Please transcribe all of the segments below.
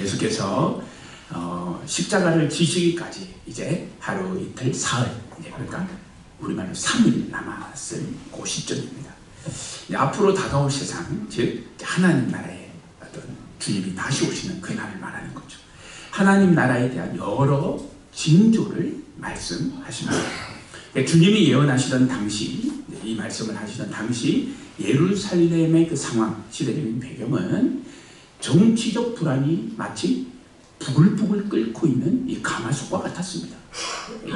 예수께서 십자가를 지시기까지 이제 하루 이틀 사흘, 그러니까 우리말로 3일 남았을 그 시점입니다. 앞으로 다가올 세상, 즉 하나님 나라의 어떤 주님이 다시 오시는 그날을 말하는 거죠. 하나님 나라에 대한 여러 징조를 말씀하십니다. 주님이 예언하시던 당시, 이 말씀을 하시던 당시 예루살렘의 그 상황, 시대적인 배경은 정치적 불안이 마치 부글부글 끓고 있는 이 가마솥과 같았습니다.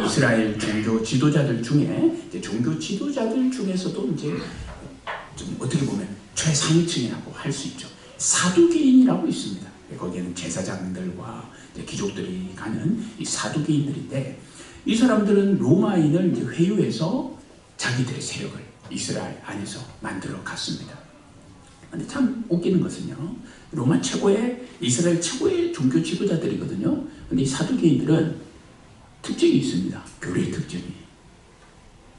이스라엘 종교 지도자들 중에서도 이제 좀 어떻게 보면 최상위층이라고 할 수 있죠. 사두개인이라고 있습니다. 거기에는 제사장들과 귀족들이 가는 이 사두개인들인데, 이 사람들은 로마인을 이제 회유해서 자기들의 세력을 이스라엘 안에서 만들어 갔습니다. 근데 참 웃기는 것은요, 로마 이스라엘 최고의 종교 지도자들이거든요. 근데 이 사두개인들은 특징이 있습니다. 교리의 특징이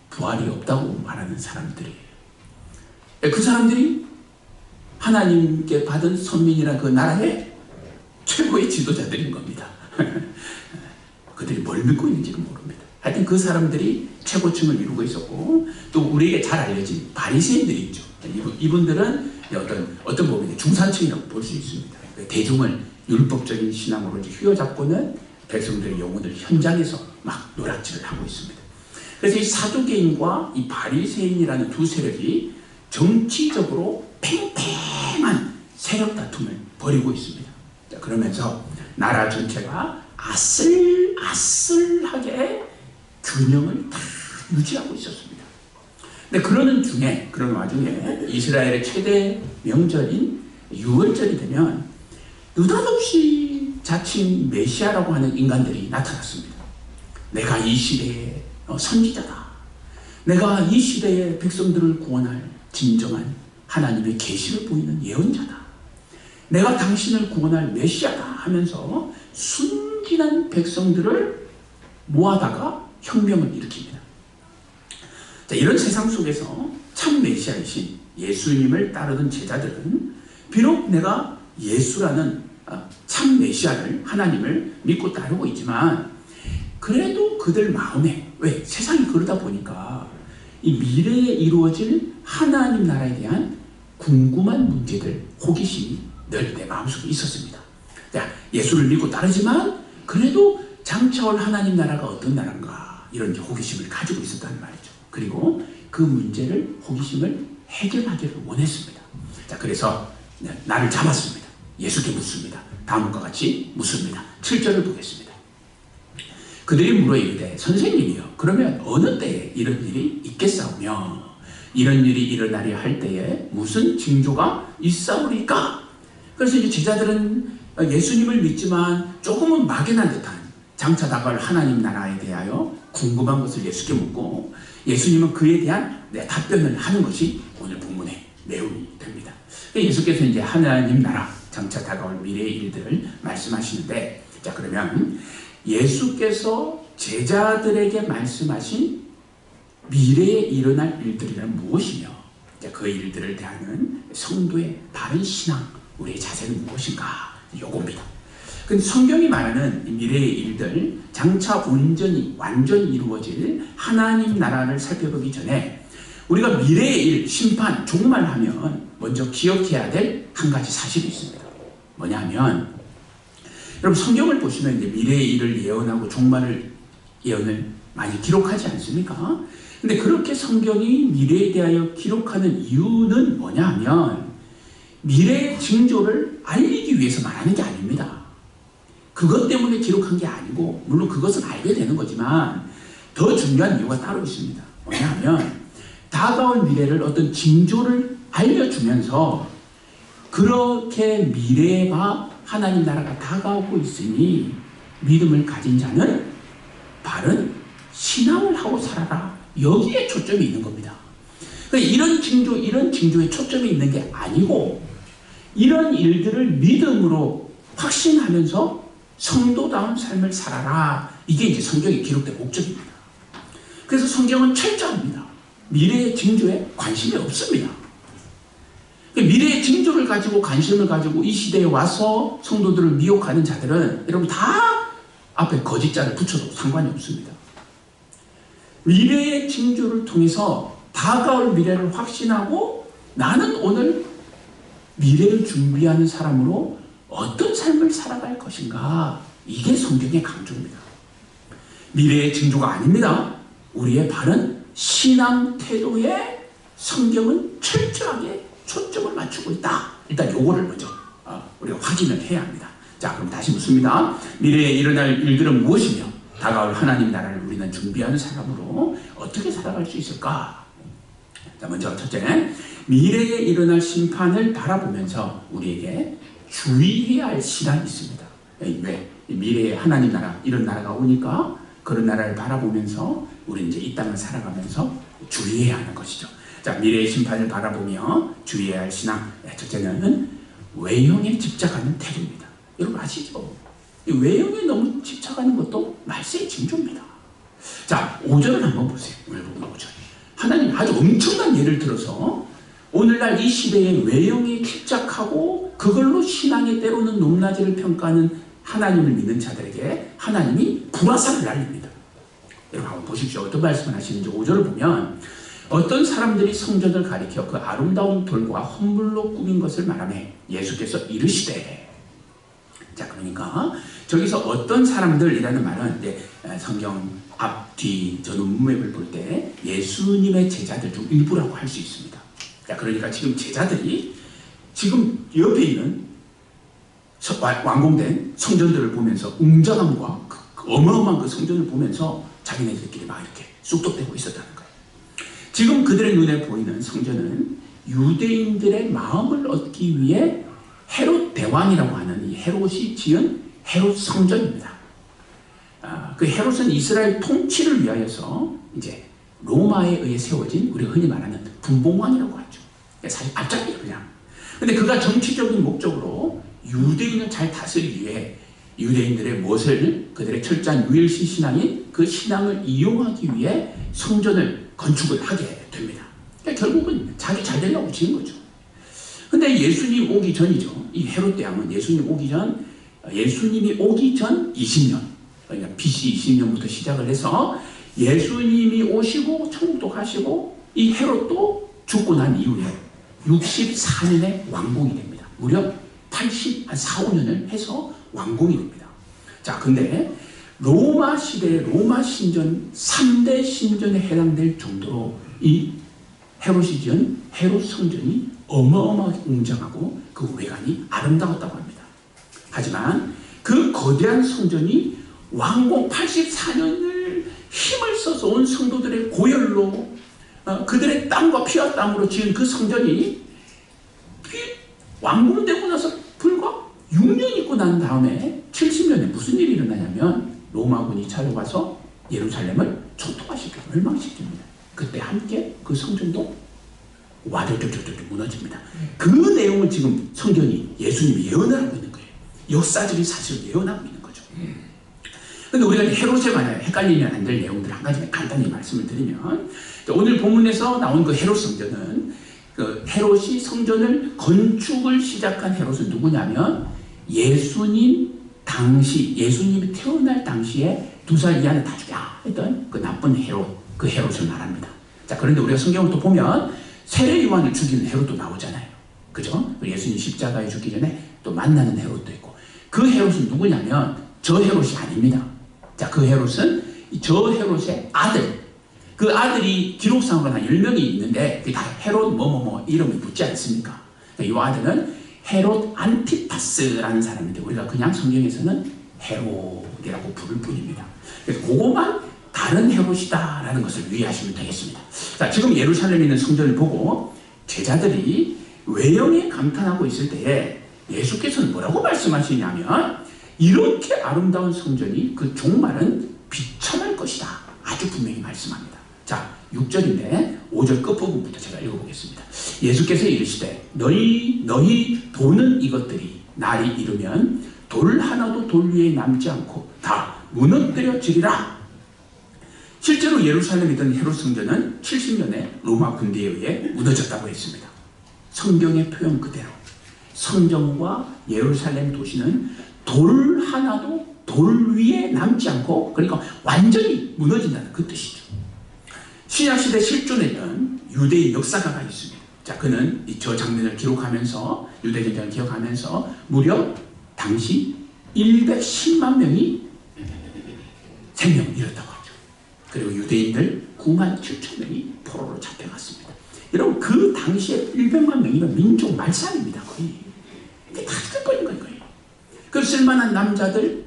부활이 없다고 말하는 사람들이에요. 그 사람들이 하나님께 받은 선민이란 그 나라의 최고의 지도자들인 겁니다. 그들이 뭘 믿고 있는지는 모릅니다. 하여튼 그 사람들이 최고층을 이루고 있었고, 또 우리에게 잘 알려진 바리새인들이 있죠. 이분들은 어떤 부분이 중산층이라고 볼 수 있습니다. 대중을 율법적인 신앙으로 휘어잡고는 백성들의 영혼을 현장에서 막 노략질을 하고 있습니다. 그래서 이 사두개인과 이 바리새인이라는 두 세력이 정치적으로 팽팽한 세력 다툼을 벌이고 있습니다. 그러면서 나라 전체가 아슬아슬하게 균형을 다 유지하고 있었습니다. 근데 그런 와중에 이스라엘의 최대 명절인 유월절이 되면 느닷없이 자칭 메시아라고 하는 인간들이 나타났습니다. 내가 이 시대의 선지자다. 내가 이 시대의 백성들을 구원할 진정한 하나님의 계시를 보이는 예언자다. 내가 당신을 구원할 메시아다 하면서 순진한 백성들을 모아다가 혁명을 일으킵니다. 자, 이런 세상 속에서 참 메시아이신 예수님을 따르던 제자들은 비록 내가 예수라는 참 메시아를, 하나님을 믿고 따르고 있지만, 그래도 그들 마음에, 왜? 세상이 그러다 보니까 이 미래에 이루어질 하나님 나라에 대한 궁금한 문제들, 호기심이 늘 내 마음속에 있었습니다. 자, 예수를 믿고 따르지만 그래도 장차 올 하나님 나라가 어떤 나라인가, 이런 호기심을 가지고 있었다는 말이죠. 그리고 그 문제를, 호기심을 해결하기를 원했습니다. 자, 그래서 나를 잡았습니다. 예수께 묻습니다. 다음과 같이 묻습니다. 7절을 보겠습니다. 그들이 물어 이르되 선생님이여, 그러면 어느 때에 이런 일이 있겠사오며 이런 일이 일어나려 할 때에 무슨 징조가 있사오리까? 그래서 이제 제자들은 예수님을 믿지만 조금은 막연한 듯한 장차 다가올 하나님 나라에 대하여 궁금한 것을 예수께 묻고, 예수님은 그에 대한 답변을 하는 것이 오늘 본문의 내용이 됩니다. 예수께서 이제 하나님 나라, 장차 다가올 미래의 일들을 말씀하시는데, 자, 그러면 예수께서 제자들에게 말씀하신 미래에 일어날 일들이란 무엇이며, 그 일들을 대하는 성도의 바른 신앙, 우리의 자세는 무엇인가, 요겁니다. 근데 성경이 말하는 미래의 일들, 장차 완전히 이루어질 하나님 나라를 살펴보기 전에 우리가 미래의 일, 심판, 종말하면 먼저 기억해야 될 한 가지 사실이 있습니다. 뭐냐면, 여러분 성경을 보시면 이제 미래의 일을 예언하고 종말을 예언을 많이 기록하지 않습니까? 근데 그렇게 성경이 미래에 대하여 기록하는 이유는 뭐냐면, 미래의 징조를 알리기 위해서 말하는 게 아닙니다. 그것 때문에 기록한 게 아니고, 물론 그것은 알게 되는 거지만 더 중요한 이유가 따로 있습니다. 뭐냐면, 다가올 미래를 어떤 징조를 알려주면서 그렇게 미래가 하나님 나라가 다가오고 있으니 믿음을 가진 자는 바른 신앙을 하고 살아라. 여기에 초점이 있는 겁니다. 이런 징조에 초점이 있는 게 아니고, 이런 일들을 믿음으로 확신하면서 성도다운 삶을 살아라. 이게 이제 성경에 기록된 목적입니다. 그래서 성경은 철저합니다. 미래의 징조에 관심이 없습니다. 미래의 징조를 가지고 관심을 가지고 이 시대에 와서 성도들을 미혹하는 자들은 여러분 다 앞에 거짓자를 붙여도 상관이 없습니다. 미래의 징조를 통해서 다가올 미래를 확신하고 나는 오늘 미래를 준비하는 사람으로 어떤 삶을 살아갈 것인가, 이게 성경의 강조입니다. 미래의 징조가 아닙니다. 우리의 바른 신앙 태도에 성경은 철저하게 초점을 맞추고 있다. 일단 요거를 먼저 우리가 확인을 해야 합니다. 자, 그럼 다시 묻습니다. 미래에 일어날 일들은 무엇이며 다가올 하나님 나라를 우리는 준비하는 사람으로 어떻게 살아갈 수 있을까? 자, 먼저 첫째, 미래에 일어날 심판을 바라보면서 우리에게 주의해야 할 신앙이 있습니다. 왜? 미래에 하나님 나라, 이런 나라가 오니까 그런 나라를 바라보면서 우리 이제 이 땅을 살아가면서 주의해야 하는 것이죠. 자, 미래의 심판을 바라보며 주의해야 할 신앙. 첫째는 외형에 집착하는 태도입니다. 여러분 아시죠? 이 외형에 너무 집착하는 것도 말세의 징조입니다. 자, 5절을 한번 보세요. 오늘 보면 5절. 하나님 아주 엄청난 예를 들어서 오늘날 이 시대의 외형에 집착하고 그걸로 신앙의 때로는 높낮이를 평가하는 하나님을 믿는 자들에게 하나님이 불화살을 날립니다. 여러분 한번 보십시오. 어떤 말씀을 하시는지 5절을 보면 어떤 사람들이 성전을 가리켜 그 아름다운 돌과 헌물로 꾸민 것을 말하며 예수께서 이르시되. 자, 그러니까 저기서 어떤 사람들이라는 말은 이제 성경 앞, 뒤, 전문맥을 볼 때 예수님의 제자들 중 일부라고 할 수 있습니다. 자, 그러니까 지금 제자들이 지금 옆에 있는 완공된 성전들을 보면서 웅장함과 그 어마어마한 그 성전을 보면서 자기네들끼리 막 이렇게 쑥덕대고 있었다는 거예요. 지금 그들의 눈에 보이는 성전은 유대인들의 마음을 얻기 위해 헤롯 대왕이라고 하는 이 헤롯이 지은 헤롯 성전입니다. 그 헤롯은 이스라엘 통치를 위하여서 이제 로마에 의해 세워진 우리가 흔히 말하는 분봉왕이라고 하죠. 사실 앞잡이에요, 그냥. 근데 그가 정치적인 목적으로 유대인을 잘 다스리기 위해 유대인들의 무엇을 그들의 철저한 유일신 신앙인 그 신앙을 이용하기 위해 성전을 건축을 하게 됩니다. 그러니까 결국은 자기 잘 되려고 지은 거죠. 근데 예수님 오기 전이죠. 이 헤롯 대왕은 예수님이 오기 전 20년, 그러니까 BC 20년부터 시작을 해서 예수님이 오시고 천국도 가시고 이 헤롯도 죽고 난 이후에 64년에 왕궁이 됩니다. 무려 4, 5년을 해서 왕궁이 됩니다. 자, 근데 로마 시대의 로마 신전 3대 신전에 해당될 정도로 이 헤롯이 지은 헤롯 성전이 어마어마하게 웅장하고 그 외관이 아름다웠다고 합니다. 하지만 그 거대한 성전이 왕궁 84년을 힘을 써서 온 성도들의 고열로 그들의 땀과 피와 땀으로 지은 그 성전이 왕궁되고 나서 불과 6년 있고 난 다음에 70년에 무슨 일이 일어나냐면 로마군이 찾아와서 예루살렘을 초토화시키고 멸망시킵니다. 그때 함께 그 성전도 와들들들들 무너집니다. 그 내용을 지금 성경이 예수님이 예언을 하고 있는 거예요. 역사적인 사실을 예언하고 있는 거죠. 근데 우리가 헤롯에 관하여 헷갈리면 안 될 내용들 한 가지 간단히 말씀을 드리면, 오늘 본문에서 나온 그 헤롯 성전은 그 헤롯이 성전을 건축을 시작한 헤롯은 누구냐면 예수님이 태어날 당시에 2살 이하는 다 죽여 했던 그 나쁜 헤롯, 그 헤롯을 말합니다. 자, 그런데 우리가 성경을 또 보면 세례 요한을 죽이는 헤롯도 나오잖아요. 그죠? 예수님 십자가에 죽기 전에 또 만나는 헤롯도 있고, 그 헤롯은 누구냐면 저 헤롯이 아닙니다. 자, 그 헤롯은 저 헤롯의 아들, 그 아들이 기록상으로 한 10명이 있는데 그게 다 헤롯 뭐뭐뭐 이름이 붙지 않습니까? 이 아들은 헤롯 안티파스라는 사람인데 우리가 그냥 성경에서는 헤롯이라고 부를 뿐입니다. 그래서 그것만 다른 헤롯이다라는 것을 유의하시면 되겠습니다. 자, 지금 예루살렘에 있는 성전을 보고 제자들이 외형에 감탄하고 있을 때에 예수께서는 뭐라고 말씀하시냐면 이렇게 아름다운 성전이 그 종말은 비참할 것이다. 아주 분명히 말씀합니다. 자, 6절인데 5절 끝부분부터 제가 읽어보겠습니다. 예수께서 이르시되 너희 보는 이것들이 날이 이르면 돌 하나도 돌 위에 남지 않고 다 무너뜨려지리라. 실제로 예루살렘에 있던 헤롯 성전은 70년에 로마 군대에 의해 무너졌다고 했습니다. 성경의 표현 그대로 성전과 예루살렘 도시는 돌 하나도 돌 위에 남지 않고, 그러니까 완전히 무너진다는 그 뜻이죠. 신약시대 실존했던 유대인 역사가가 있습니다. 자, 그는 저 장면을 기록하면서, 유대전쟁을 기억하면서 무려 당시 110만 명이 생명을 잃었다고 하죠. 그리고 유대인들 9만 7천 명이 포로로 잡혀갔습니다. 여러분, 그 당시에 100만 명이면 민족 말살입니다. 거의. 이게 다 끝버린 거예요. 그 쓸만한 남자들,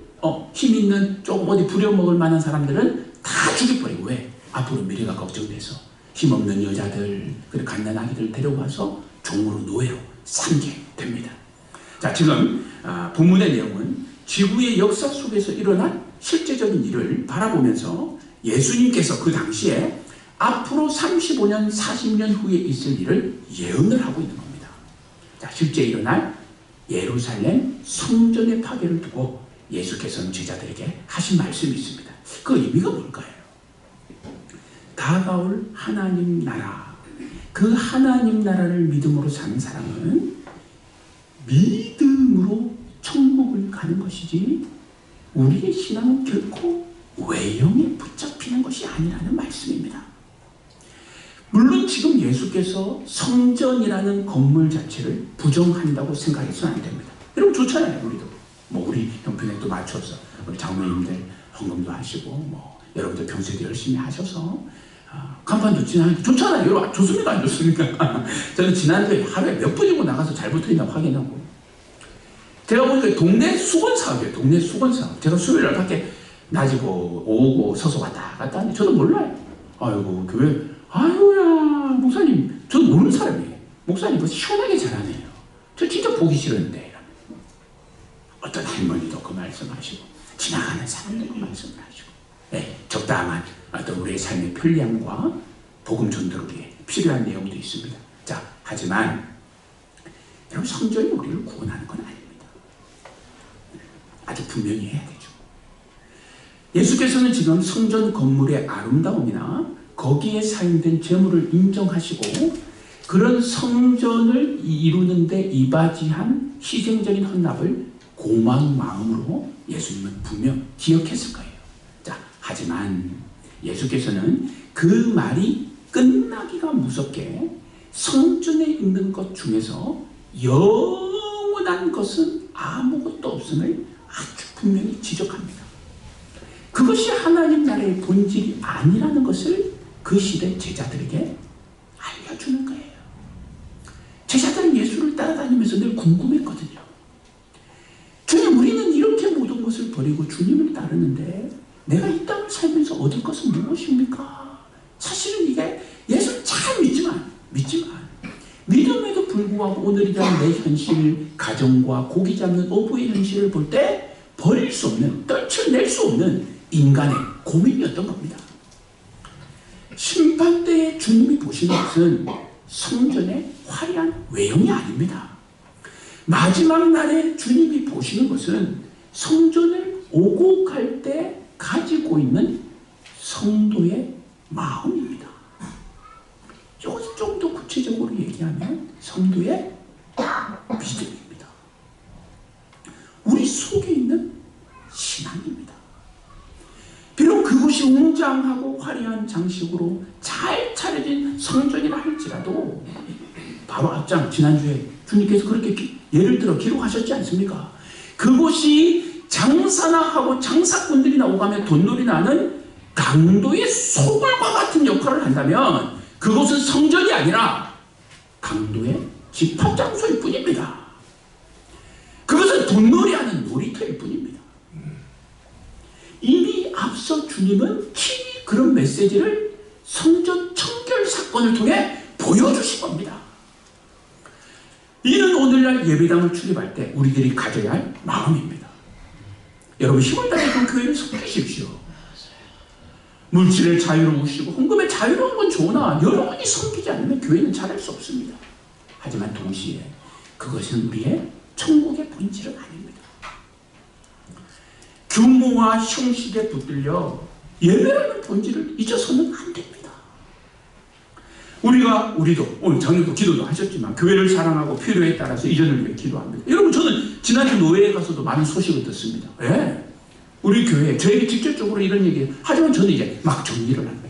힘 있는 조금 어디 부려먹을 만한 사람들은 다 죽여버리고, 왜? 앞으로 미래가 걱정돼서 힘없는 여자들, 그리고 갓난아기들 데려와서 종으로 노예로 삼게 됩니다. 자, 지금 본문의 내용은 지구의 역사 속에서 일어난 실제적인 일을 바라보면서 예수님께서 그 당시에 앞으로 35년, 40년 후에 있을 일을 예언을 하고 있는 겁니다. 자, 실제 일어날 예루살렘 성전의 파괴를 두고 예수께서는 제자들에게 하신 말씀이 있습니다. 그 의미가 뭘까요? 다가올 하나님 나라, 그 하나님 나라를 믿음으로 사는 사람은 믿음으로 천국을 가는 것이지, 우리의 신앙은 결코 외형에 붙잡히는 것이 아니라는 말씀입니다. 물론 지금 예수께서 성전이라는 건물 자체를 부정한다고 생각해서는 안 됩니다. 여러분, 좋잖아요. 우리도 우리 형편에 또 맞춰서 우리 장로님들 헌금도 하시고, 여러분들 평소에도 열심히 하셔서 간판도 지나니까 좋잖아요. 여러분, 좋습니까? 안 좋습니까? 저는 지난주에 하루에 몇 분이고 나가서 잘 붙어있나 확인하고, 제가 보니까 동네 수건 사업이에요. 동네 수건 사업. 제가 수요일날 밖에 낮이고 오고 서서 왔다 갔다 하는데 저도 몰라요. 아이고, 교회, 아유야, 목사님, 저도 모르는 사람이에요. 목사님 그거 시원하게 잘하네요. 저 진짜 보기 싫었는데. 어떤 할머니도 그 말씀하시고, 지나가는 사람도 그 말씀을 하시고, 네, 적당한 어떤 우리의 삶의 편리함과 복음 전도를 위해 필요한 내용도 있습니다. 자, 하지만 여러분, 성전이 우리를 구원하는 건 아닙니다. 아주 분명히 해야 되죠. 예수께서는 지금 성전 건물의 아름다움이나 거기에 사용된 재물을 인정하시고, 그런 성전을 이루는 데 이바지한 희생적인 헌납을 고마운 마음으로 예수님은 분명 기억했을 거예요. 자, 하지만 예수께서는 그 말이 끝나기가 무섭게 성전에 있는 것 중에서 영원한 것은 아무것도 없음을 아주 분명히 지적합니다. 그것이 하나님 나라의 본질이 아니라는 것을 그 시대 제자들에게 알려주는 거예요. 제자들은 예수를 따라다니면서 늘 궁금했거든요. 주님, 우리는 이렇게 모든 것을 버리고 주님을 따르는데 내가 이 땅을 살면서 얻을 것은 무엇입니까? 사실은 이게 예수를 잘 믿지만 믿음에도 불구하고 오늘이란 내 현실, 가정과 고기 잡는 어부의 현실을 볼 때 버릴 수 없는, 떨쳐낼 수 없는 인간의 고민이었던 겁니다. 심판 때에 주님이 보시는 것은 성전의 화려한 외형이 아닙니다. 마지막 날에 주님이 보시는 것은 성전을 오고 갈 때 가지고 있는 성도의 마음입니다. 이것을 좀 더 구체적으로 얘기하면 성도의 믿음입니다. 우리 속에 있는 신앙입니다. 비록 그것이 웅장하고 화려한 장식으로 잘 차려진 성전이라 할지라도, 바로 앞장 지난주에 주님께서 그렇게 예를 들어 기록하셨지 않습니까? 그곳이 장사나 하고 장사꾼들이나 오가며 돈놀이나 하는 강도의 소굴과 같은 역할을 한다면 그것은 성전이 아니라 강도의 집합장소일 뿐입니다. 그것은 돈놀이하는 놀이터일 뿐입니다. 이미 앞서 주님은 친히 그런 메시지를 성전 청결 사건을 통해 보여주신 겁니다. 이는 오늘날 예배당을 출입할 때 우리들이 가져야 할 마음입니다. 여러분, 힘을 다해 교회를 섬기십시오. 물질의 자유로우시고 헌금의 자유로운 건 좋으나 여러분이 섬기지 않으면 교회는 잘할 수 없습니다. 하지만 동시에 그것은 우리의 천국의 본질은 아닙니다. 규모와 형식에 붙들려 예배라는 본질을 잊어서는 안 됩니다. 우리도 오늘 저녁도 기도도 하셨지만 교회를 사랑하고 필요에 따라서 이전을 위해 기도합니다. 여러분, 저는 지난주 노회에 가서도 많은 소식을 듣습니다. 예. 우리 교회 저에게 직접적으로 이런 얘기해요. 하지만 저는 이제 막 정리를 합니다.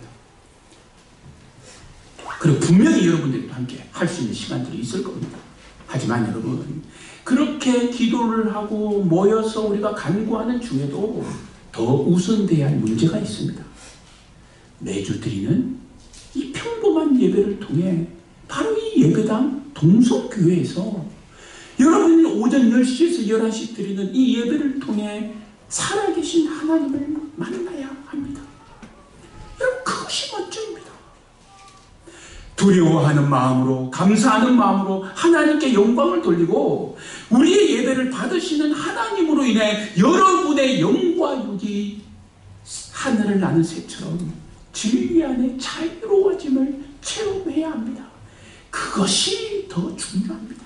그리고 분명히 여러분들도 함께 할 수 있는 시간들이 있을 겁니다. 하지만 여러분, 그렇게 기도를 하고 모여서 우리가 간구하는 중에도 더 우선돼야 할 문제가 있습니다. 매주 드리는 이 평범한 예배를 통해 바로 이 예배당 동성교회에서 여러분이 오전 10시에서 11시 드리는 이 예배를 통해 살아계신 하나님을 만나야 합니다. 여러분, 그것이 먼저입니다. 두려워하는 마음으로, 감사하는 마음으로 하나님께 영광을 돌리고 우리의 예배를 받으시는 하나님으로 인해 여러분의 영과 육이 하늘을 나는 새처럼 진리 안에 자유로워짐을 체험해야 합니다. 그것이 더 중요합니다.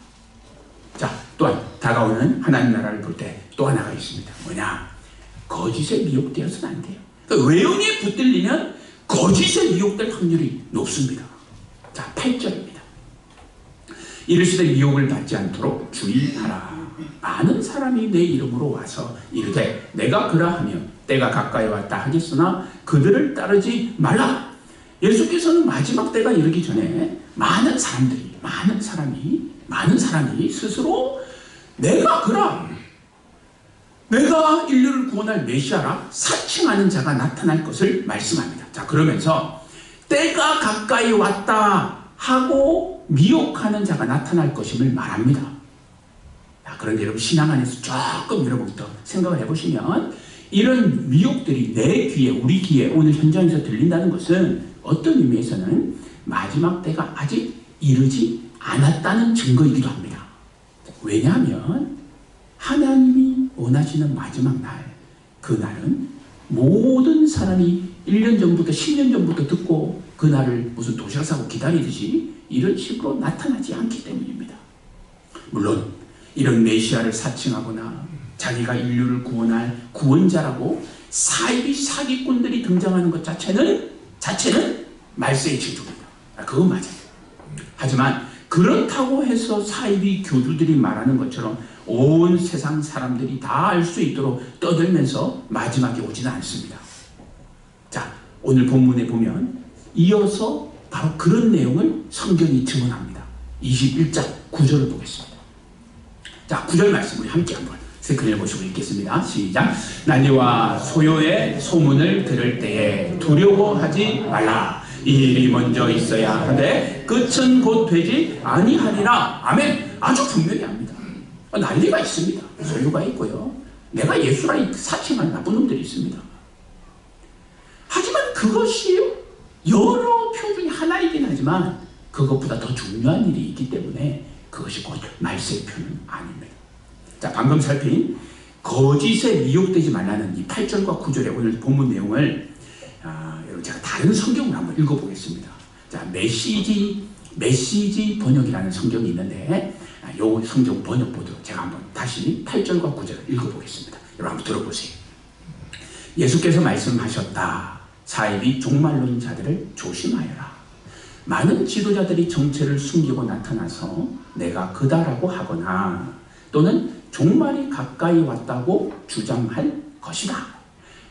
자, 또한 다가오는 하나님 나라를 볼 때 또 하나가 있습니다. 뭐냐? 거짓에 미혹되어서는 안 돼요. 그러니까 외형에 붙들리면 거짓에 미혹될 확률이 높습니다. 자, 8절입니다. 이르시되 미혹을 받지 않도록 주의하라. 많은 사람이 내 이름으로 와서 이르되 내가 그라하며 때가 가까이 왔다 하겠으나 그들을 따르지 말라. 예수께서는 마지막 때가 이르기 전에 많은 사람이 스스로 내가 그라, 내가 인류를 구원할 메시아라 사칭하는 자가 나타날 것을 말씀합니다. 자, 그러면서 때가 가까이 왔다 하고 미혹하는 자가 나타날 것임을 말합니다. 자, 그런데 여러분, 신앙 안에서 조금 여러분부터 생각을 해보시면 이런 미혹들이 내 귀에, 우리 귀에 오늘 현장에서 들린다는 것은 어떤 의미에서는 마지막 때가 아직 이르지 않았다는 증거이기도 합니다. 왜냐하면 하나님이 원하시는 마지막 날, 그날은 모든 사람이 1년 전부터 10년 전부터 듣고 그날을 무슨 도시락 싸고 기다리듯이 이런 식으로 나타나지 않기 때문입니다. 물론 이런 메시아를 사칭하거나 자기가 인류를 구원할 구원자라고 사이비 사기꾼들이 등장하는 것 자체는 말세의 징조입니다. 그건 맞아요. 하지만 그렇다고 해서 사이비 교주들이 말하는 것처럼 온 세상 사람들이 다 알 수 있도록 떠들면서 마지막에 오지는 않습니다. 자, 오늘 본문에 보면 이어서 바로 그런 내용을 성경이 증언합니다. 21장 9절을 보겠습니다. 자, 9절 말씀 우리 함께 한번 스크린을 보시고 읽겠습니다. 시작. 난리와 소요의 소문을 들을 때에 두려워하지 말라. 이 일이 먼저 있어야 하되 끝은 곧 되지 아니하리라. 아멘. 아주 분명히 합니다. 난리가 있습니다. 소유가 있고요. 내가 예수라 사칭한 나쁜 놈들이 있습니다. 하지만 그것이 여러 표 중에 하나이긴 하지만 그것보다 더 중요한 일이 있기 때문에 그것이 곧 말세의 표는 아닙니다. 자, 방금 살핀 거짓에 미혹되지 말라는 이 8절과 9절의 오늘 본문 내용을 여러분, 제가 다른 성경을 한번 읽어보겠습니다. 자, 메시지 번역이라는 성경이 있는데 이 성경 번역본으로 제가 한번 다시 8절과 9절을 읽어보겠습니다. 여러분 한번 들어보세요. 예수께서 말씀하셨다. 사이비 종말론자들을 조심하여라. 많은 지도자들이 정체를 숨기고 나타나서 내가 그다라고 하거나 또는 종말이 가까이 왔다고 주장할 것이다.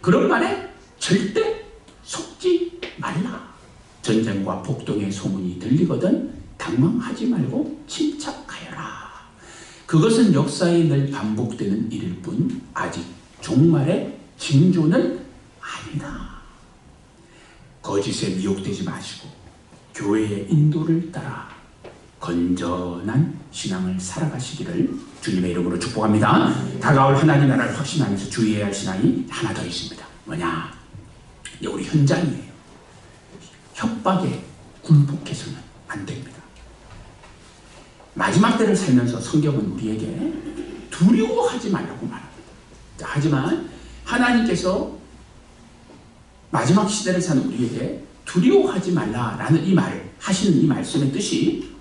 그런 말에 절대 속지 말라. 전쟁과 폭동의 소문이 들리거든 당황하지 말고 침착하여라. 그것은 역사에 늘 반복되는 일일 뿐 아직 종말의 징조는 아니다. 거짓에 미혹되지 마시고 교회의 인도를 따라 건전한 신앙을 살아가시기를 주님의 이름으로 축복합니다. 다가올 하나님 나라를 확신하면서 주의해야 할 신앙이 하나 더 있습니다. 뭐냐? 우리 현장이에요. 협박에 굴복해서는 안 됩니다. 마지막 때를 살면서 성경은 우리에게 두려워하지 말라고 말합니다. 자, 하지만 하나님께서 마지막 시대를 사는 우리에게 두려워하지 말라라는 이 말, 하시는 이 말씀의 뜻이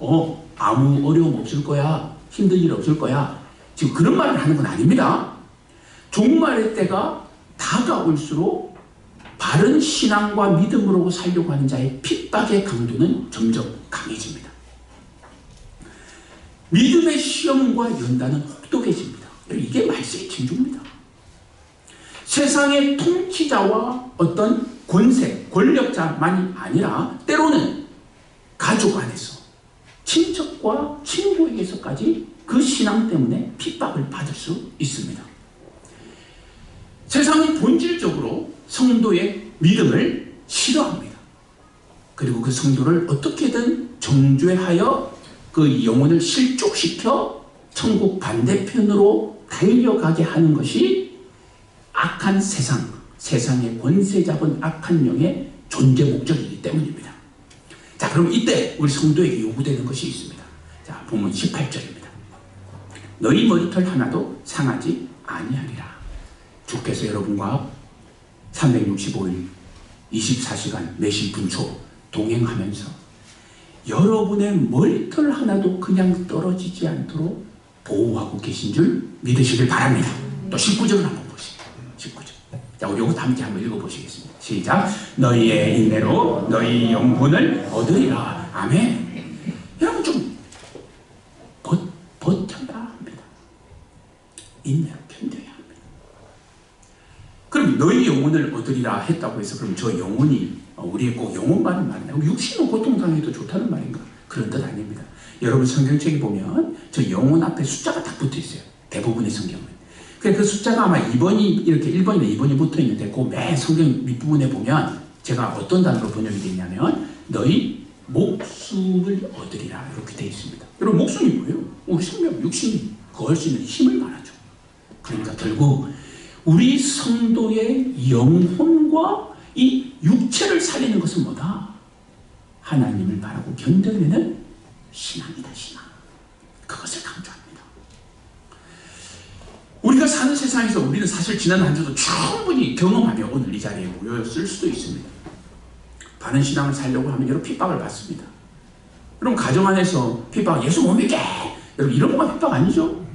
아무 어려움 없을 거야, 힘든 일 없을 거야, 지금 그런 말을 하는 건 아닙니다. 종말의 때가 다가올수록 바른 신앙과 믿음으로 살려고 하는 자의 핍박의 강도는 점점 강해집니다. 믿음의 시험과 연단은 혹독해집니다. 이게 말세의 징조입니다. 세상의 통치자와 어떤 권세, 권력자만이 아니라 때로는 가족 안에서, 친척과 친구에게서까지 그 신앙 때문에 핍박을 받을 수 있습니다. 세상은 본질적으로 성도의 믿음을 싫어합니다. 그리고 그 성도를 어떻게든 정죄하여 그 영혼을 실족시켜 천국 반대편으로 달려가게 하는 것이 악한 세상의 권세 잡은 악한 영의 존재 목적이기 때문입니다. 자, 그럼 이때 우리 성도에게 요구되는 것이 있습니다. 자, 본문 18절입니다. 너희 머리털 하나도 상하지 아니하리라. 주께서 여러분과 365일 24시간 매시 분초 동행하면서 여러분의 머리털 하나도 그냥 떨어지지 않도록 보호하고 계신 줄 믿으시길 바랍니다. 또 19절을 한번 보시죠. 19절. 자, 우리 이것도 함께 한번 읽어보시겠습니다. 시작. 너희의 인내로 너희 영혼을 얻으리라. 아멘. 여러분 좀 버텨야 합니다. 인내로 견뎌야 합니다. 그럼 너희 영혼을 얻으리라 했다고 해서 그럼 저 영혼이 우리의 꼭 영혼만은 말이냐? 육신은 고통당해도 좋다는 말인가? 그런 뜻 아닙니다. 여러분 성경책에 보면 저 영혼 앞에 숫자가 딱 붙어 있어요. 대부분의 성경은. 그 숫자가 아마 2번이 이렇게 1번이나 2번이 붙어 있는데 그 맨 성경 밑부분에 보면 제가 어떤 단어로 번역이 되어 있냐면 너희 목숨을 얻으리라 이렇게 되어 있습니다. 여러분 목숨이 뭐예요? 우리 생명, 육신이 거할 수 있는 힘을 말하죠. 그러니까 결국 우리 성도의 영혼과 이 육체를 살리는 것은 뭐다? 하나님을 바라고 견뎌내는 신앙이다, 신앙. 그것을 강조합니다. 우리가 사는 세상에서 우리는 사실 지난 한 주도 충분히 경험하며 오늘 이 자리에 모였을 수도 있습니다. 바른 신앙을 살려고 하면 여러 핍박을 받습니다. 여러분 가정 안에서 핍박, 예수 못 믿게! 여러분 이런 것만 핍박 아니죠?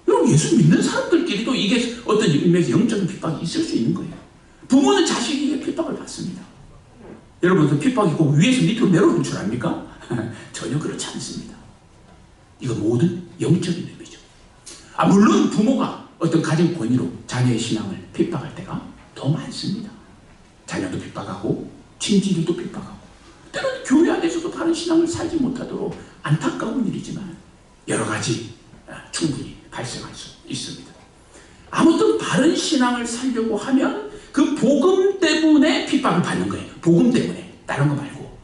여러분 예수 믿는 사람들끼리도 이게 어떤 의미에서 영적인 핍박이 있을 수 있는 거예요. 부모는 자식에게 핍박을 받습니다. 여러분 그 핍박이 꼭 위에서 밑으로 내려오는 줄 압니까? 전혀 그렇지 않습니다. 이거 모든 영적인 의미죠. 물론 부모가 어떤 가정 권위로 자녀의 신앙을 핍박할 때가 더 많습니다. 자녀도 핍박하고 친지들도 핍박하고 때로는 교회 안에서도 바른 신앙을 살지 못하도록 안타까운 일이지만 여러 가지 충분히 발생할 수 있습니다. 아무튼 바른 신앙을 살려고 하면 그 복음 때문에 핍박을 받는 거예요. 복음 때문에. 다른 거 말고.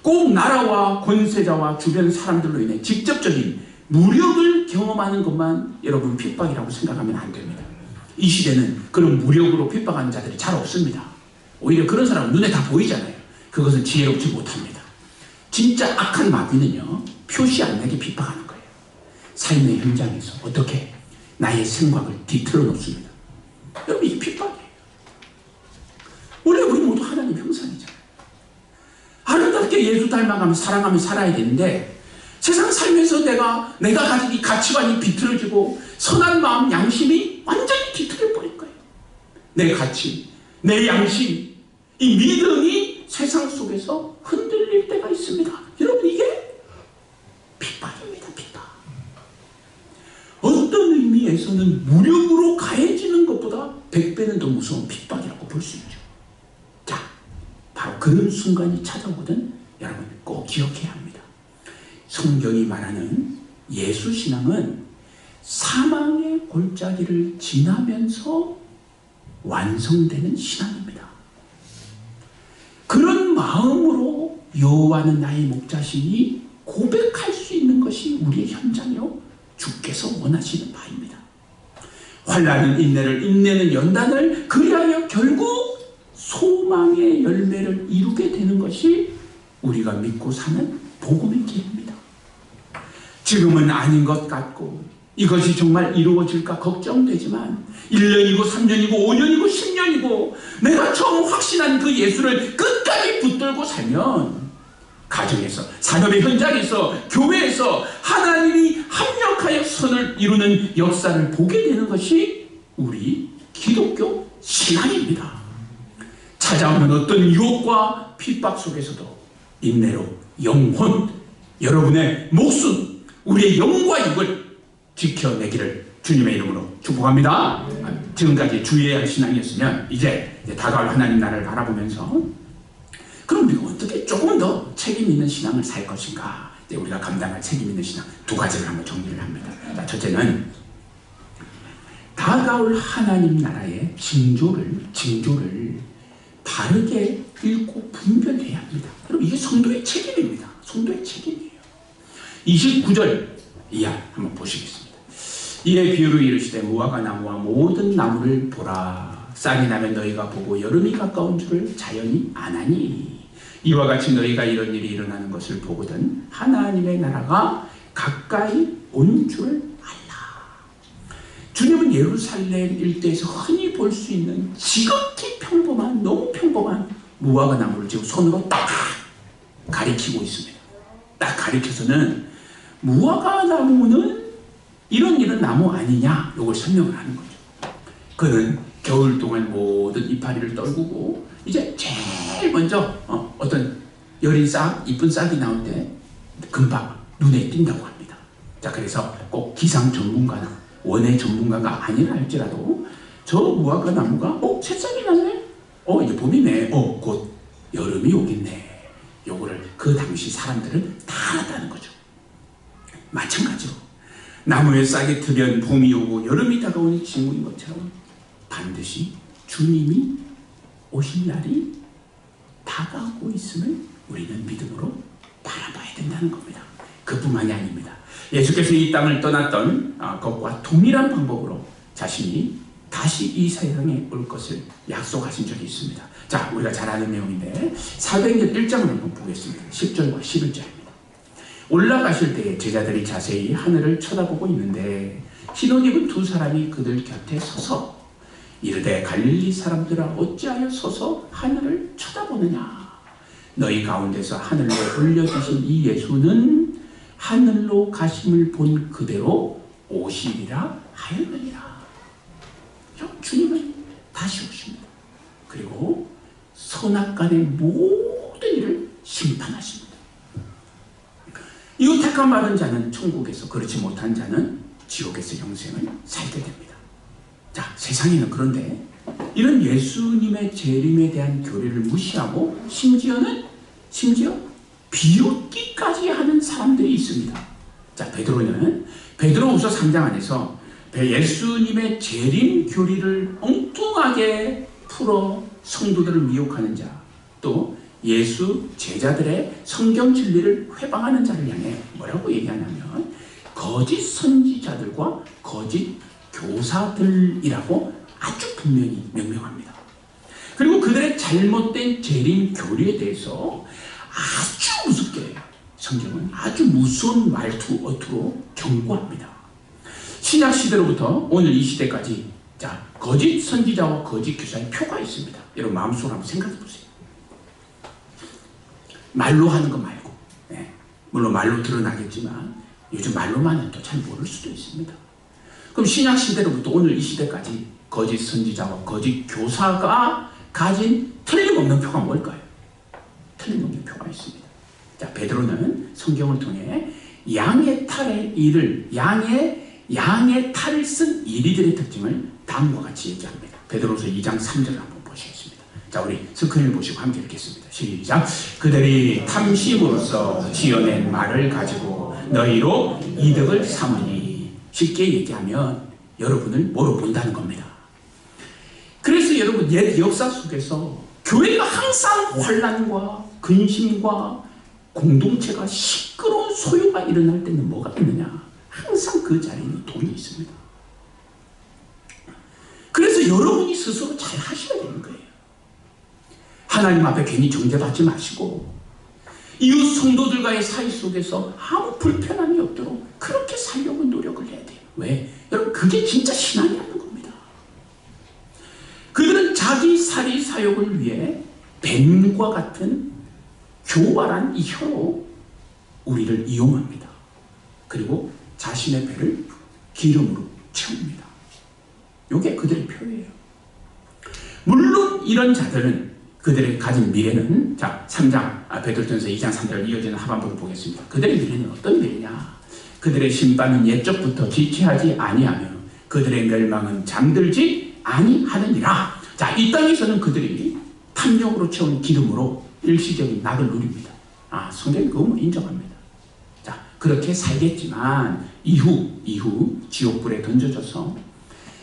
꼭 나라와 권세자와 주변 사람들로 인해 직접적인 무력을 경험하는 것만 여러분 핍박이라고 생각하면 안 됩니다. 이 시대는 그런 무력으로 핍박하는 자들이 잘 없습니다. 오히려 그런 사람은 눈에 다 보이잖아요. 그것은 지혜롭지 못합니다. 진짜 악한 마귀는요, 표시 안 나게 핍박하는 거예요. 삶의 현장에서 어떻게 나의 생각을 뒤틀어 놓습니다. 여러분 이게 핍박이에요. 원래 우리 모두 하나님 형상이잖아요. 아름답게 예수 닮아가며 사랑하며 살아야 되는데 세상 살면서 내가 가진 이 가치관이 비틀어지고 선한 마음, 양심이 완전히 뒤틀려 버릴 거예요. 내 가치, 내 양심, 이 믿음이 세상 속에서 흔들릴 때가 있습니다. 여러분 이게 핍박입니다. 핍박. 어떤 의미에서는 무력으로 가해지는 것보다 100배는 더 무서운 핍박이라고 볼 수 있죠. 자, 바로 그런 순간이 찾아오거든 여러분 꼭 기억해야 합니다. 성경이 말하는 예수신앙은 사망의 골짜기를 지나면서 완성되는 신앙입니다. 그런 마음으로 여호와는 나의 목자시니 고백할 수 있는 것이 우리의 현장이요 주께서 원하시는 바입니다. 환난은 인내를, 인내는 연단을, 그리하여 결국 소망의 열매를 이루게 되는 것이 우리가 믿고 사는 복음의 길입니다. 지금은 아닌 것 같고 이것이 정말 이루어질까 걱정되지만 1년이고 3년이고 5년이고 10년이고 내가 처음 확신한 그 예수를 끝까지 붙들고 살면 가정에서, 산업의 현장에서, 교회에서 하나님이 합력하여 선을 이루는 역사를 보게 되는 것이 우리 기독교 신앙입니다. 찾아오는 어떤 유혹과 핍박 속에서도 인내로 영혼, 여러분의 목숨, 우리의 영과 육을 지켜내기를 주님의 이름으로 축복합니다. 지금까지 주의해야 할 신앙이었으면 이제 다가올 하나님 나라를 바라보면서 그럼 우리가 어떻게 조금 더 책임 있는 신앙을 살 것인가, 이제 우리가 감당할 책임 있는 신앙 두 가지를 한번 정리를 합니다. 자, 첫째는 다가올 하나님 나라의 징조를 바르게 읽고 분별해야 합니다. 여러분, 이게 성도의 책임입니다. 성도의 책임이에요. 29절 이하 한번 보시겠습니다. 이에 비유로 이르시되 무화과 나무와 모든 나무를 보라. 싹이 나면 너희가 보고 여름이 가까운 줄을 자연히 아나니 이와 같이 너희가 이런 일이 일어나는 것을 보거든 하나님의 나라가 가까이 온 줄을 알라. 주님은 예루살렘 일대에서 흔히 볼 수 있는 지극히 평범한, 너무 평범한 무화과 나무를 지금 손으로 딱 가리키고 있습니다. 딱 가리켜서는 무화과 나무는 이런 나무 아니냐, 이걸 설명을 하는 거죠. 그는 겨울 동안 모든 이파리를 떨구고 이제 제일 먼저 어떤 여린 싹, 이쁜 싹이 나올 때 금방 눈에 띈다고 합니다. 자, 그래서 꼭 기상 전문가나 원예 전문가가 아니라 할지라도 저 무화과 나무가 새싹이 났네? 이제 봄이네. 곧 여름이 오겠네. 요거를 그 당시 사람들은 다 알았다는 거죠. 마찬가지로 나무에 싹이 트면 봄이 오고 여름이 다가오는 징후인 것처럼 반드시 주님이 오실 날이 다가오고 있음을 우리는 믿음으로 바라봐야 된다는 겁니다. 그뿐만이 아닙니다. 예수께서 이 땅을 떠났던 것과 동일한 방법으로 자신이 다시 이 세상에 올 것을 약속하신 적이 있습니다. 자, 우리가 잘 아는 내용인데 사도행전 1장을 한번 보겠습니다. 10절과 11절입니다. 올라가실 때에 제자들이 자세히 하늘을 쳐다보고 있는데 흰옷 입은 두 사람이 그들 곁에 서서 이르되 갈릴리 사람들아 어찌하여 서서 하늘을 쳐다보느냐. 너희 가운데서 하늘로 올려주신 이 예수는 하늘로 가심을 본 그대로 오시리라 하였느니라. 주님은 다시 오십니다. 그리고 선악간의 모든 일을 심판하십니다. 이 택한 바른 자는 천국에서, 그렇지 못한 자는 지옥에서 영생을 살게 됩니다. 자, 세상에는 그런데 이런 예수님의 재림에 대한 교리를 무시하고 심지어 비웃기까지 하는 사람들이 있습니다. 자, 베드로후서 3장 안에서 예수님의 재림 교리를 엉뚱하게 풀어 성도들을 미혹하는 자, 또 예수 제자들의 성경 진리를 회방하는 자를 향해 뭐라고 얘기하냐면 거짓 선지자들과 거짓 교사들이라고 아주 분명히 명명합니다. 그리고 그들의 잘못된 재림 교리에 대해서 아주 무섭게 성경은 아주 무서운 어투로 경고합니다. 신약 시대로부터 오늘 이 시대까지 거짓 선지자와 거짓 교사의 표가 있습니다. 여러분 마음속으로 한번 생각해 보세요. 말로 하는 거 말고, 물론 말로 드러나겠지만 요즘 말로만은 또 잘 모를 수도 있습니다. 그럼 신약 시대로부터 오늘 이 시대까지 거짓 선지자와 거짓 교사가 가진 틀림없는 표가 뭘까요? 틀림없는 표가 있습니다. 자, 베드로는 성경을 통해 양의 탈을 쓴 이리들의 특징을 다음과 같이 얘기합니다. 베드로서 2장 3절을 한번 보시겠습니다. 자, 우리 스크린을 보시고 함께 읽겠습니다. 시작. 그들이 탐심으로써 지어낸 말을 가지고 너희로 이득을 삼으니. 쉽게 얘기하면 여러분을 뭐로 본다는 겁니다. 그래서 여러분 옛 역사 속에서 교회가 항상 환난과 근심과 공동체가 시끄러운 소요가 일어날 때는 뭐가 있느냐? 항상 그 자리에는 돈이 있습니다. 그래서 여러분이 스스로 잘 하셔야 되는 거예요. 하나님 앞에 괜히 정죄받지 마시고 이웃 성도들과의 사이 속에서 아무 불편함이 없도록 그렇게 살려고 노력을 해야 돼요. 왜? 여러분 그게 진짜 신앙이라는 겁니다. 그들은 자기 사리 사욕을 위해 뱀과 같은 교활한 이 혀로 우리를 이용합니다. 그리고 자신의 배를 기름으로 채웁니다. 이게 그들의 표예요. 물론 이런 자들은 그들의 가진 미래는, 자, 3장, 베드로전서 2장 3절 이어지는 하반부를 보겠습니다. 그들의 미래는 어떤 미래냐? 그들의 심판은 옛적부터 지체하지 아니하며 그들의 멸망은 잠들지 아니하느니라. 자, 이 땅에서는 그들이 탐욕으로 채운 기름으로 일시적인 낙을 누립니다. 성경이 그거 인정합니다. 자, 그렇게 살겠지만 이후 지옥불에 던져져서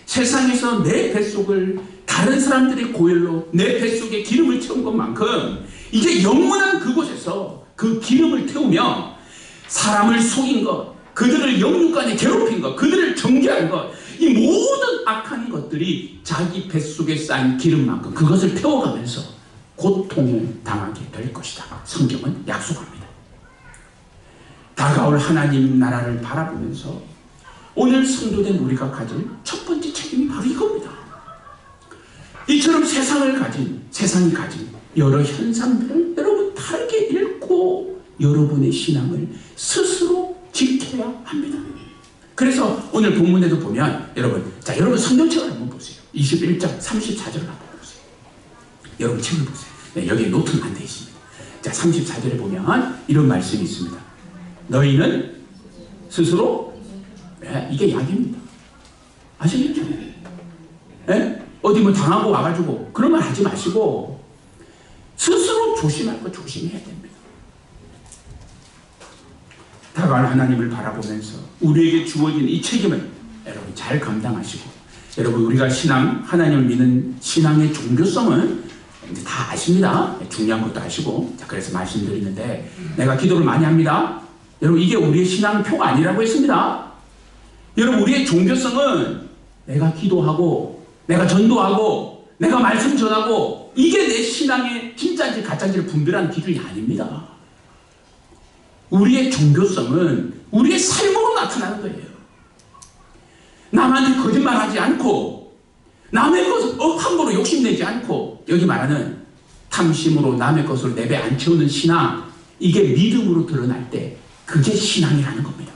세상에서 내 뱃속을 다른 사람들의 고열로 내 뱃속에 기름을 채운 것만큼 이제 영원한 그곳에서 그 기름을 태우며 사람을 속인 것, 그들을 영육간에 괴롭힌 것, 그들을 정죄한 것, 이 모든 악한 것들이 자기 뱃속에 쌓인 기름만큼 그것을 태워가면서 고통을 당하게 될 것이다. 성경은 약속합니다. 다가올 하나님 나라를 바라보면서 오늘 성도된 우리가 가질 첫 번째 책임이 바로 이겁니다. 이처럼 세상이 가진 여러 현상들을 여러분 다르게 읽고 여러분의 신앙을 스스로 지켜야 합니다. 그래서 오늘 본문에도 보면 여러분 성경책을 한번 보세요. 21장 34절을 한번 보세요. 여러분 책을 보세요. 네, 여기에 노트는 안 되어 있습니다. 자, 34절에 보면 이런 말씀이 있습니다. 너희는 스스로, 네, 이게 약입니다. 아시겠죠? 네? 어디 뭐 당하고 와가지고 그런 말 하지 마시고 스스로 조심할 거 조심해야 됩니다. 다가올 하나님을 바라보면서 우리에게 주어진 이 책임을 여러분 잘 감당하시고, 여러분 우리가 하나님을 믿는 신앙의 종교성은 이제 다 아십니다. 중요한 것도 아시고. 자, 그래서 말씀드리는데, 내가 기도를 많이 합니다. 여러분 이게 우리의 신앙표가 아니라고 했습니다. 여러분 우리의 종교성은 내가 기도하고 내가 전도하고 내가 말씀 전하고 이게 내 신앙의 진짜인지 가짜인지를 분별하는 기준이 아닙니다. 우리의 종교성은 우리의 삶으로 나타나는 거예요. 남한테 거짓말하지 않고 남의 것을 함부로 욕심내지 않고, 여기 말하는 탐심으로 남의 것을 내 배 안 채우는 신앙, 이게 믿음으로 드러날 때 그게 신앙이라는 겁니다.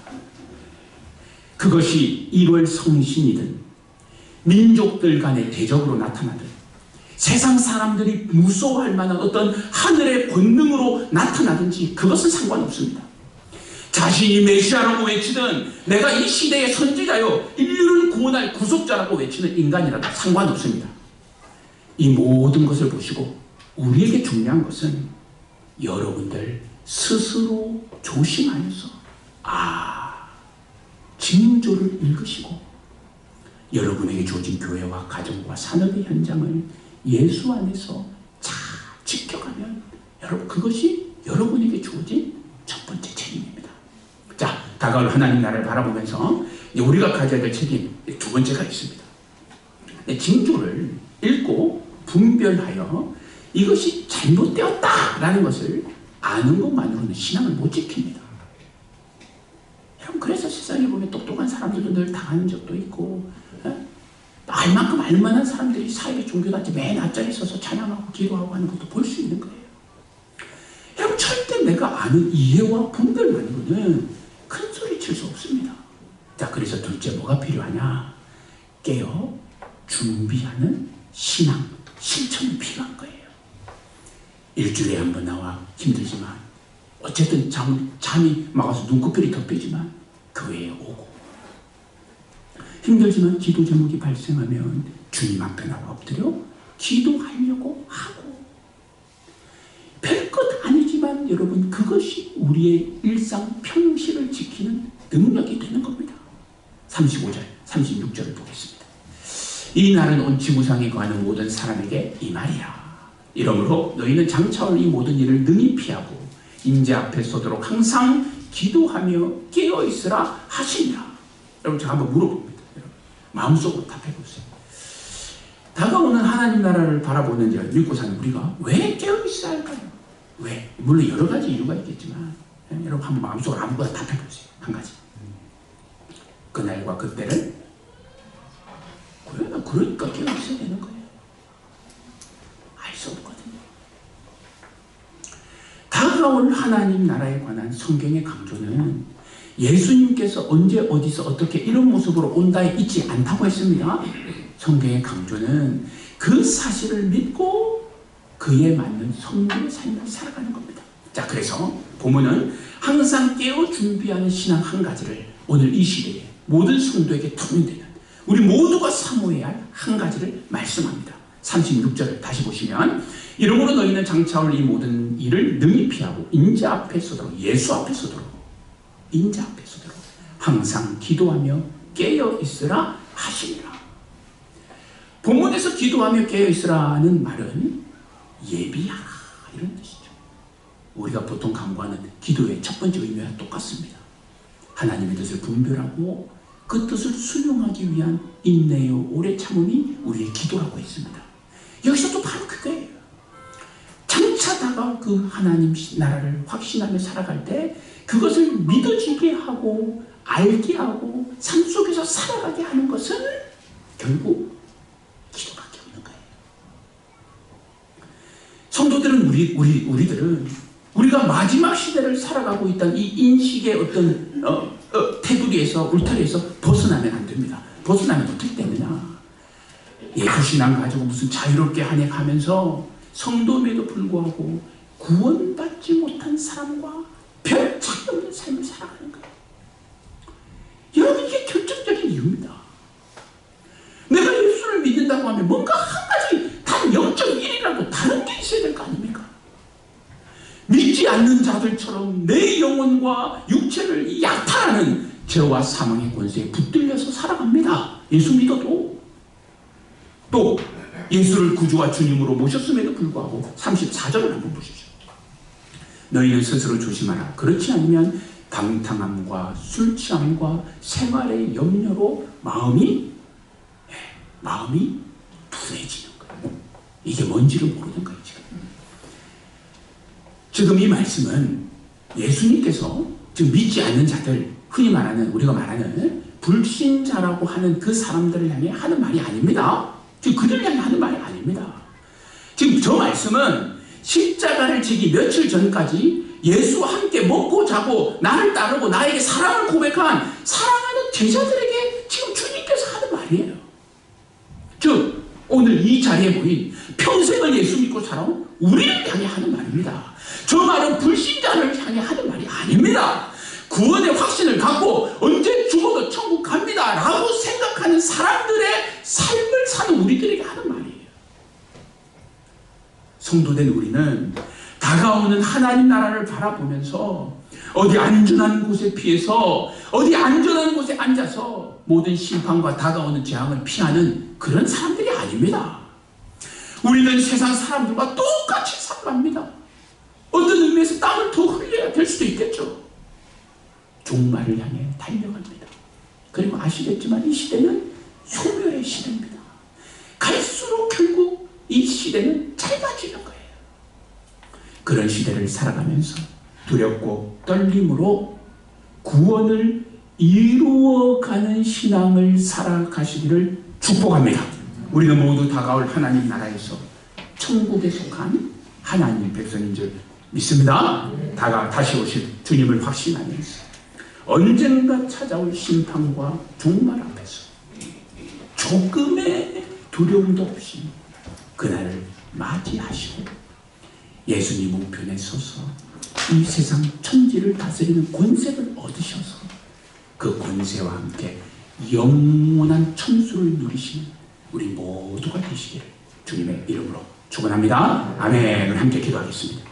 그것이 1월 성신이든 민족들 간의 대적으로 나타나든 세상 사람들이 무서워할 만한 어떤 하늘의 권능으로 나타나든지 그것은 상관없습니다. 자신이 메시아라고 외치든 내가 이 시대의 선지자요 인류를 구원할 구속자라고 외치는 인간이라도 상관없습니다. 이 모든 것을 보시고 우리에게 중요한 것은 여러분들 스스로 조심하여서 징조를 읽으시고 여러분에게 주어진 교회와 가정과 산업의 현장을 예수 안에서 잘 지켜가면 여러분 그것이 여러분에게 주어진 첫 번째 책임입니다. 자, 다가올 하나님 나라를 바라보면서 우리가 가져야 될 책임 두 번째가 있습니다. 징조를 읽고 분별하여 이것이 잘못되었다라는 것을 아는 것만으로는 신앙을 못 지킵니다. 여러분 그래서 세상에 보면 똑똑한 사람들도 늘 당하는 적도 있고, 알만큼 알만한 사람들이 사회 종교단체 맨 앞자리에 서서 찬양하고 기도하고 하는 것도 볼 수 있는 거예요. 여러분 절대 내가 아는 이해와 분별만으로는 큰 소리 칠 수 없습니다. 자, 그래서 둘째 뭐가 필요하냐? 깨어 준비하는 신앙, 실천이 필요한 거예요. 일주일에 한 번 나와 힘들지만 어쨌든 잠이 막아서 눈꺼풀이 덮이지만 교회에 오고, 힘들지만 기도 제목이 발생하면 주님 앞에 나와 엎드려 기도하려고 하고, 별것 아니지만 여러분 그것이 우리의 일상 평시를 지키는 능력이 되는 겁니다. 35절, 36절을 보겠습니다. 이 날은 온 지구상에 거하는 모든 사람에게 이 말이야. 이러므로 너희는 장차올 이 모든 일을 능히 피하고 인재 앞에 서도록 항상 기도하며 깨어있으라 하시니라. 여러분 제가 한번 물어봅니다. 여러분, 마음속으로 답해보세요. 다가오는 하나님 나라를 바라보는 자 믿고 사는 우리가 왜 깨어있어야 할까요? 왜? 물론 여러 가지 이유가 있겠지만 여러분 한번 마음속으로 아무거나 답해보세요. 한 가지. 그날과 그때를 그러니까 깨어있어야 되는 거예요. 알 수 없거든요. 다가올 하나님 나라에 관한 성경의 강조는 예수님께서 언제 어디서 어떻게 이런 모습으로 온다에 있지 않다고 했습니다. 성경의 강조는 그 사실을 믿고 그 그에 맞는 성도의 삶을 살아가는 겁니다. 자, 그래서 본문은 항상 깨어 준비하는 신앙 한 가지를 오늘 이 시대에 모든 성도에게 통용되는 우리 모두가 사모해야 할 한 가지를 말씀합니다. 36절을 다시 보시면 이러므로 너희는 장차올 이 모든 일을 능히 피하고 인자 앞에 서도록 예수 앞에 서도록 인자 앞에 서도록 항상 기도하며 깨어 있으라 하시니라. 본문에서 기도하며 깨어 있으라는 말은 예비하라 이런 뜻이죠. 우리가 보통 강구하는 기도의 첫 번째 의미와 똑같습니다. 하나님의 뜻을 분별하고 그 뜻을 수용하기 위한 인내요 오래 참음이 우리의 기도라고 했습니다. 여기서도 바로 그거예요. 장차 다가올 그 하나님 나라를 확신하며 살아갈 때 그것을 믿어지게 하고 알게 하고 삶 속에서 살아가게 하는 것은 결국 기도밖에 없는 거예요. 성도들은 우리들은 우리가 마지막 시대를 살아가고 있다는 이 인식의 어떤 테두리에서 울타리에서 벗어나면 안 됩니다. 벗어나면 어떻게 되느냐? 예수신앙 가지고 무슨 자유롭게 한 해 가면서 성도임에도 불구하고 구원받지 못한 사람과 별 차이 없는 삶을 살아가는 거예요. 여러분, 이게 결정적인 이유입니다. 내가 예수를 믿는다고 하면 뭔가 한 가지 단 0.1이라도 다른 게 있어야 될 거 아닙니까? 믿지 않는 자들처럼 내 영혼과 육체를 약탈하는 죄와 사망의 권세에 붙들려서 살아갑니다. 예수 믿어도. 또 예수를 구주와 주님으로 모셨음에도 불구하고 34절을 한번 보십시오. 너희는 스스로 조심하라. 그렇지 않으면 방탕함과 술취함과 생활의 염려로 마음이 둔해지는 거예요. 이게 뭔지를 모르는 거예요. 지금 이 말씀은 예수님께서 지금 믿지 않는 자들, 흔히 말하는 우리가 말하는 불신자라고 하는 그 사람들을 향해 하는 말이 아닙니다. 지금 그들을 향해 하는 말이 아닙니다. 지금 저 말씀은 십자가를 지기 며칠 전까지 예수와 함께 먹고 자고 나를 따르고 나에게 사랑을 고백한 사랑하는 제자들에게 지금 주님께서 하는 말이에요. 즉 오늘 이 자리에 모인 평생을 예수 믿고 살아온 우리를 향해 하는 말입니다. 저 말은 불신자를 향해 하는 말이 아닙니다. 구원의 확신을 갖고 언제 죽어도 천국 갑니다 라고 생각하는 사람들의 삶을 사는 우리들에게 하는 말이에요. 성도된 우리는 다가오는 하나님 나라를 바라보면서 어디 안전한 곳에 피해서 어디 안전한 곳에 앉아서 모든 심판과 다가오는 재앙을 피하는 그런 사람들이 아닙니다. 우리는 세상 사람들과 똑같이 살아갑니다. 어떤 의미에서 땀을 더 흘려야 될 수도 있겠죠. 종말을 향해 달려갑니다. 그리고 아시겠지만 이 시대는 소멸의 시대입니다. 갈수록 결국 이 시대는 짧아지는 거예요. 그런 시대를 살아가면서 두렵고 떨림으로 구원을 이루어가는 신앙을 살아가시기를 축복합니다. 우리는 모두 다가올 하나님 나라에서 천국에 속한 하나님 백성인 줄 믿습니다. 다시 오실 주님을 확신하면서 언젠가 찾아올 심판과 종말 앞에서 조금의 두려움도 없이 그날을 맞이하시고 예수님 우편에 서서 이 세상 천지를 다스리는 권세를 얻으셔서 그 권세와 함께 영원한 천수를 누리시는 우리 모두가 되시기를 주님의 이름으로 축원합니다. 아멘. 함께 기도하겠습니다.